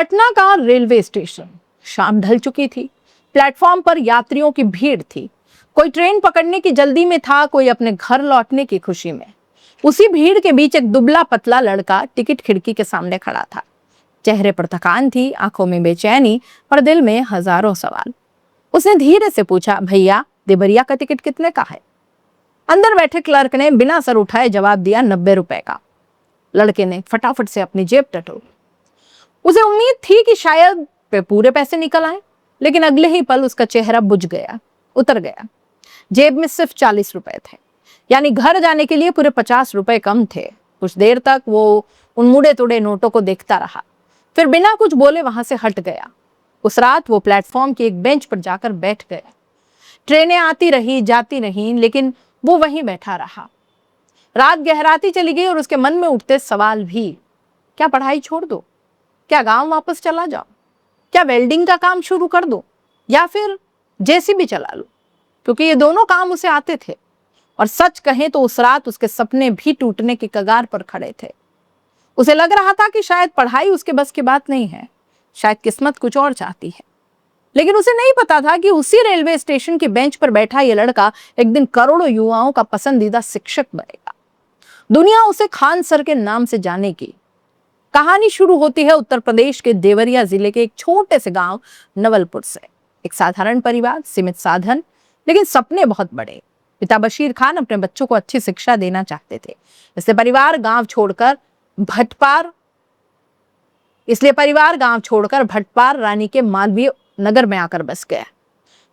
पटना का railway station. शाम ढल चुकी थी। प्लेटफॉर्म पर यात्रियों की भीड़ थी। कोई ट्रेन पकड़ने की जल्दी में था, कोई अपने घर लौटने की खुशी में। उसी भीड़ के बीच एक दुबला पतला लड़का टिकट खिड़की के सामने खड़ा था। चेहरे पर थकान थी, आंखों में बेचैनी और दिल में हजारों सवाल। उसने धीरे से पूछा, भैया देवरिया का टिकट कितने का है? अंदर बैठे क्लर्क ने बिना सर उठाए जवाब दिया, 90 रुपए का। लड़के ने फटाफट से अपनी जेब टटोली। उसे उम्मीद थी कि शायद पूरे पैसे निकल आए, लेकिन अगले ही पल उसका चेहरा बुझ गया, उतर गया। जेब में सिर्फ 40 रुपए थे, यानी घर जाने के लिए पूरे 50 रुपए कम थे। कुछ देर तक वो उन मुड़े तुड़े नोटों को देखता रहा, फिर बिना कुछ बोले वहां से हट गया। उस रात वो प्लेटफॉर्म की एक बेंच पर जाकर बैठ गया। ट्रेनें आती रही, जाती रही, लेकिन वो वहीं बैठा रहा। रात गहराती चली गई और उसके मन में उठते सवाल भी। क्या पढ़ाई छोड़ दो? क्या गांव वापस चला जाओ? क्या वेल्डिंग का काम शुरू कर दो? या फिर जेसीबी चला लो? क्योंकि ये दोनों काम उसे आते थे। और सच कहें तो उस रात उसके सपने भी टूटने की कगार पर खड़े थे। उसे लग रहा था कि शायद पढ़ाई उसके बस की बात नहीं है, शायद किस्मत कुछ और चाहती है। लेकिन उसे नहीं पता था कि उसी रेलवे स्टेशन की बेंच पर बैठा ये लड़का एक दिन करोड़ों युवाओं का पसंदीदा शिक्षक बनेगा। दुनिया उसे खान सर के नाम से जानेगी। कहानी शुरू होती है उत्तर प्रदेश के देवरिया जिले के एक छोटे से गांव नवलपुर से। एक साधारण परिवार, सीमित साधन, लेकिन सपने बहुत बड़े। पिता बशीर खान अपने बच्चों को अच्छी शिक्षा देना चाहते थे, इसलिए परिवार गांव छोड़कर भटपार रानी के मालवीय नगर में आकर बस गया।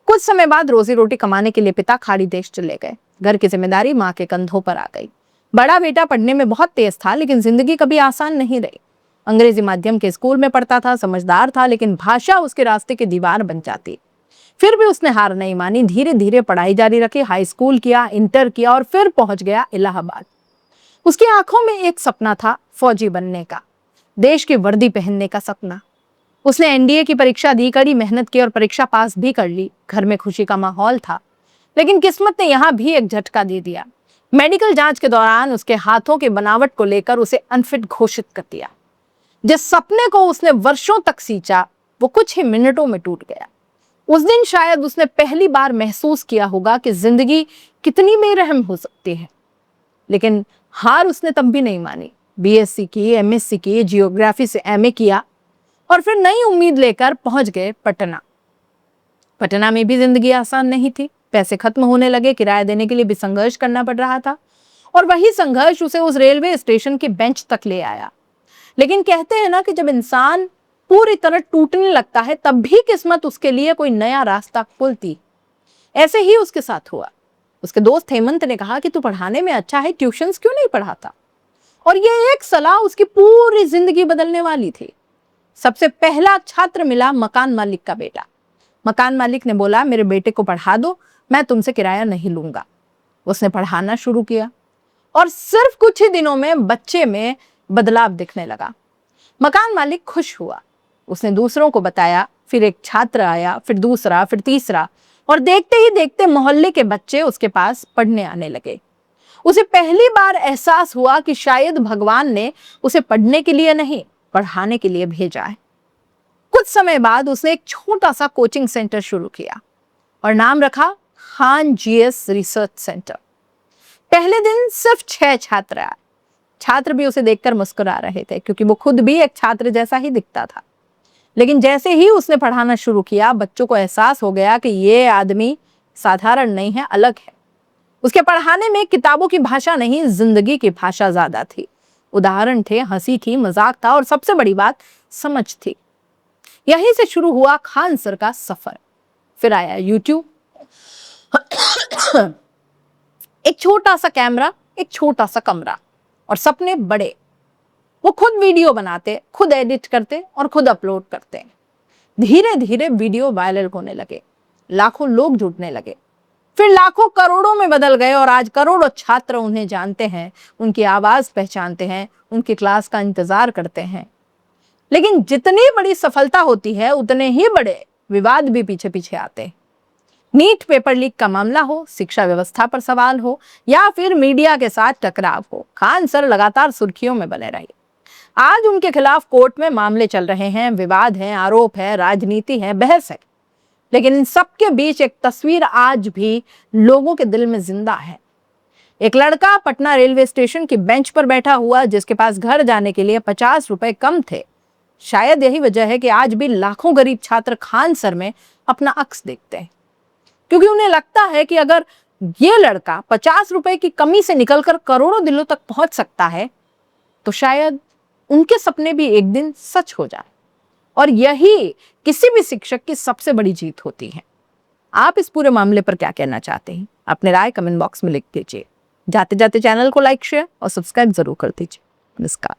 कुछ समय बाद रोजी रोटी कमाने के लिए पिता खाड़ी देश चले गए। घर की जिम्मेदारी माँ के कंधों पर आ गई। बड़ा बेटा पढ़ने में बहुत तेज था, लेकिन जिंदगी कभी आसान नहीं रही। अंग्रेजी माध्यम के स्कूल में पढ़ता था, समझदार था, लेकिन भाषा उसके रास्ते की दीवार बन जाती। फिर भी उसने हार नहीं मानी। धीरे धीरे पढ़ाई जारी रखी। हाई स्कूल किया, इंटर किया और फिर पहुंच गया इलाहाबाद। उसकी आंखों में एक सपना था, फौजी बनने का, देश की वर्दी पहनने का सपना। उसने एनडीए की परीक्षा दी, कड़ी मेहनत की और परीक्षा पास भी कर ली। घर में खुशी का माहौल था, लेकिन किस्मत ने यहां भी एक झटका दे दिया। मेडिकल जांच के दौरान उसके हाथों की बनावट को लेकर उसे अनफिट घोषित कर दिया। जिस सपने को उसने वर्षों तक सींचा, वो कुछ ही मिनटों में टूट गया। उस दिन शायद उसने पहली बार महसूस किया होगा कि जिंदगी कितनी बेरहम हो सकती है। लेकिन हार उसने तब भी नहीं मानी। बीएससी की, एमएससी की, जियोग्राफी से एमए किया और फिर नई उम्मीद लेकर पहुंच गए पटना। पटना में भी जिंदगी आसान नहीं थी। पैसे खत्म होने लगे, किराया देने के लिए भी संघर्ष करना पड़ रहा था। और वही संघर्ष उसे उस रेलवे स्टेशन के बेंच तक ले आया। लेकिन कहते हैं ना कि जब इंसान पूरी तरह टूटने लगता है, तब भी किस्मत उसके लिए कोई नया रास्ता खोलती। ऐसे ही उसके साथ हुआ। उसके दोस्त हेमंत ने कहा कि तू पढ़ाने में अच्छा है, ट्यूशंस क्यों नहीं पढ़ाता? और ये एक सलाह उसकी पूरी जिंदगी बदलने वाली थी। सबसे पहला छात्र मिला मकान मालिक का बेटा। मकान मालिक ने बोला, मेरे बेटे को पढ़ा दो, मैं तुमसे किराया नहीं लूंगा। उसने पढ़ाना शुरू किया और सिर्फ कुछ ही दिनों में बच्चे में बदलाव दिखने लगा। मकान मालिक खुश हुआ। उसने दूसरों को बताया, फिर एक छात्र आया, फिर दूसरा, फिर तीसरा, और देखते ही देखते मोहल्ले के बच्चे उसके पास पढ़ने आने लगे। उसे पहली बार एहसास हुआ कि शायद भगवान ने उसे पढ़ने के लिए नहीं, पढ़ाने के लिए भेजा है। कुछ समय बाद उसने एक छोटा सा कोचिंग सेंटर शुरू किया और नाम रखा खान जीएस रिसर्च सेंटर। पहले दिन सिर्फ 6 छात्र आए। छात्र भी उसे देखकर मुस्कुरा रहे थे, क्योंकि वो खुद भी एक छात्र जैसा ही दिखता था। लेकिन जैसे ही उसने पढ़ाना शुरू किया, बच्चों को एहसास हो गया कि ये आदमी साधारण नहीं है, अलग है। उसके पढ़ाने में किताबों की भाषा नहीं, जिंदगी की भाषा ज्यादा थी। उदाहरण थे, हंसी थी, मजाक था और सबसे बड़ी बात समझ थी। यहीं से शुरू हुआ खान सर का सफर। फिर आया यूट्यूब। एक छोटा सा कैमरा, एक छोटा सा कमरा और सपने बड़े। वो खुद वीडियो बनाते, खुद एडिट करते और खुद अपलोड करते। धीरे धीरे वीडियो वायरल होने लगे, लाखों लोग जुड़ने लगे, फिर लाखों करोड़ों में बदल गए और आज करोड़ों छात्र उन्हें जानते हैं, उनकी आवाज पहचानते हैं, उनकी क्लास का इंतजार करते हैं। लेकिन जितनी बड़ी सफलता होती है, उतने ही बड़े विवाद भी पीछे पीछे आते हैं। नीट पेपर लीक का मामला हो, शिक्षा व्यवस्था पर सवाल हो या फिर मीडिया के साथ टकराव हो, खान सर लगातार सुर्खियों में बने रहे। आज उनके खिलाफ कोर्ट में मामले चल रहे हैं, विवाद है, आरोप है, राजनीति है, बहस है, लेकिन इन सबके बीच एक तस्वीर आज भी लोगों के दिल में जिंदा है। एक लड़का पटना रेलवे स्टेशन की बेंच पर बैठा हुआ, जिसके पास घर जाने के लिए 50 रुपए कम थे। शायद यही वजह है कि आज भी लाखों गरीब छात्र खान सर में अपना अक्स देखते हैं, क्योंकि उन्हें लगता है कि अगर ये लड़का 50 रुपए की कमी से निकलकर करोड़ों दिलों तक पहुंच सकता है, तो शायद उनके सपने भी एक दिन सच हो जाए। और यही किसी भी शिक्षक की सबसे बड़ी जीत होती है। आप इस पूरे मामले पर क्या कहना चाहते हैं? अपने राय कमेंट बॉक्स में लिख दीजिए। जाते जाते चैनल को लाइक, शेयर और सब्सक्राइब जरूर कर दीजिए। नमस्कार।